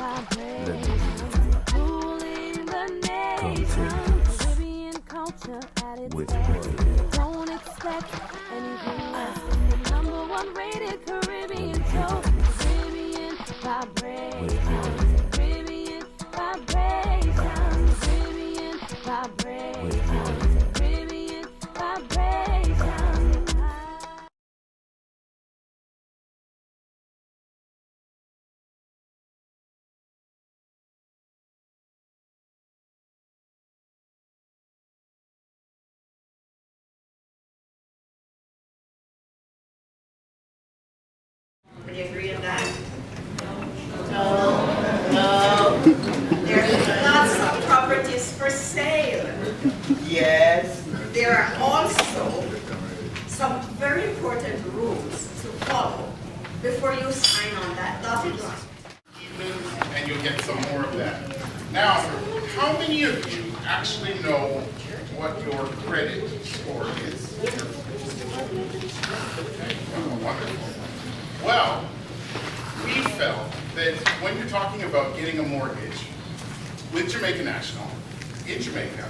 Let me come with one. Don't expect anything less than the #1 rated Caribbean show. Caribbean vibration. Caribbean vibration. Caribbean vibration. Caribbean vibration. Do you agree on that? No. There's lots of properties for sale. Yes. There are also some very important rules to follow before you sign on that dotted line. And you'll get some more of that. Now, how many of you actually know what your credit score is? Okay, wonderful. Well, we felt that when you're talking about getting a mortgage with Jamaica National in Jamaica,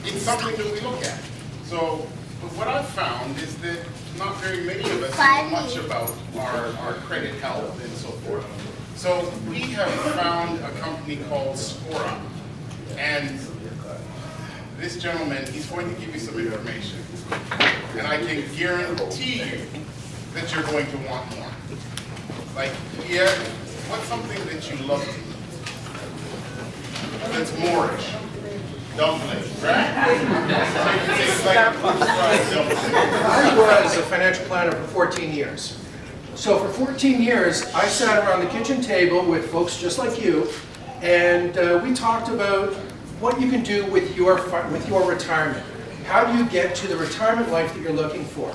it's something that we look at. So what I've found is that not very many of us know much about our credit health and so forth. So we have found a company called Scora, and this gentleman, he's going to give you some information. And I can guarantee you that you're going to want more. Like, yeah, what's something that you love to eat? That's Moorish. Dumplings, right? It's like I was a financial planner for 14 years. So for 14 years, I sat around the kitchen table with folks just like you, and we talked about what you can do with your retirement. How do you get to the retirement life that you're looking for?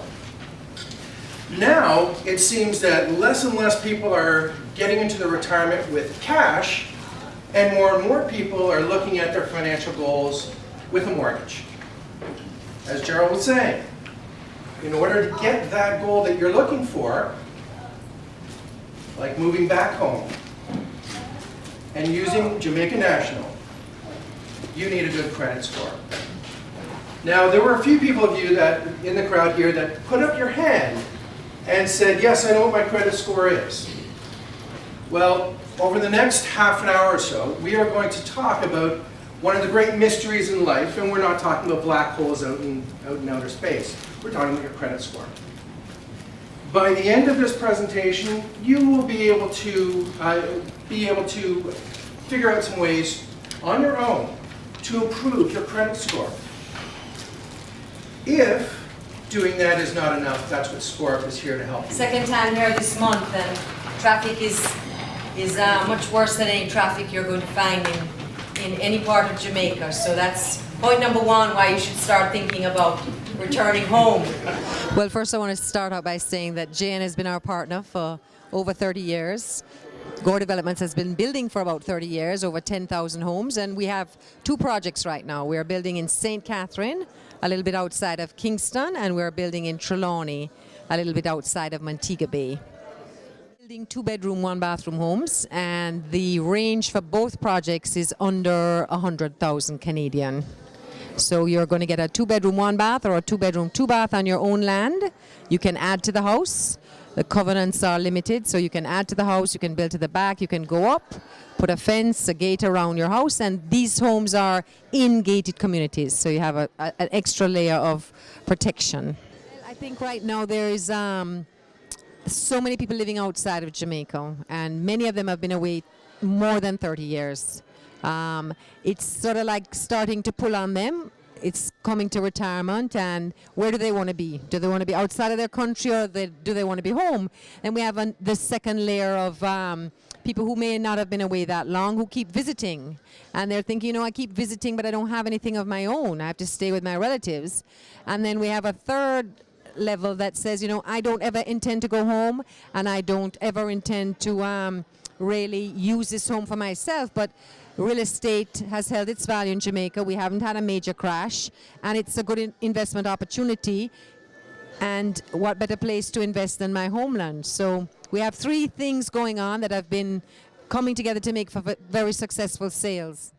Now, it seems that less and less people are getting into the retirement with cash, and more people are looking at their financial goals with a mortgage. As Gerald was saying, in order to get that goal that you're looking for, like moving back home and using Jamaica National, you need a good credit score. Now, there were a few people of you that in the crowd here that put up your hand and said, yes, I know what my credit score is. Well, over the next half an hour or so, we are going to talk about one of the great mysteries in life, and we're not talking about black holes out in outer space. We're talking about your credit score. By the end of this presentation, you will be able to figure out some ways on your own to improve your credit score. If doing that is not enough, that's what SCORE is here to help you. Second time here this month, and traffic is much worse than any traffic you're going to find in any part of Jamaica. So that's point number one, why you should start thinking about returning home. Well, first I want to start out by saying that JN has been our partner for over 30 years. Gore Developments has been building for about 30 years, over 10,000 homes, and we have two projects right now. We are building in St. Catherine, a little bit outside of Kingston, and we're building in Trelawney, a little bit outside of Montego Bay. Building 2-bedroom, 1-bathroom homes, and the range for both projects is under 100,000 Canadian. So you're going to get a 2-bedroom, 1-bath or a 2-bedroom, 2-bath on your own land. You can add to the house. The covenants are limited, so you can add to the house, you can build to the back, you can go up, put a fence, a gate around your house, and these homes are in gated communities, so you have an extra layer of protection. I think right now there is so many people living outside of Jamaica, and many of them have been away more than 30 years. It's sort of like starting to pull on them. It's coming to retirement, and where do they want to be? Do they want to be outside of their country, or do they want to be home? And we have the second layer of people who may not have been away that long, who keep visiting. And they're thinking, you know, I keep visiting, but I don't have anything of my own. I have to stay with my relatives. And then we have a third level that says, you know, I don't ever intend to go home, and I don't ever intend to really use this home for myself, but real estate has held its value in Jamaica. We haven't had a major crash, and it's a good investment opportunity. And what better place to invest than my homeland? So we have three things going on that have been coming together to make for very successful sales.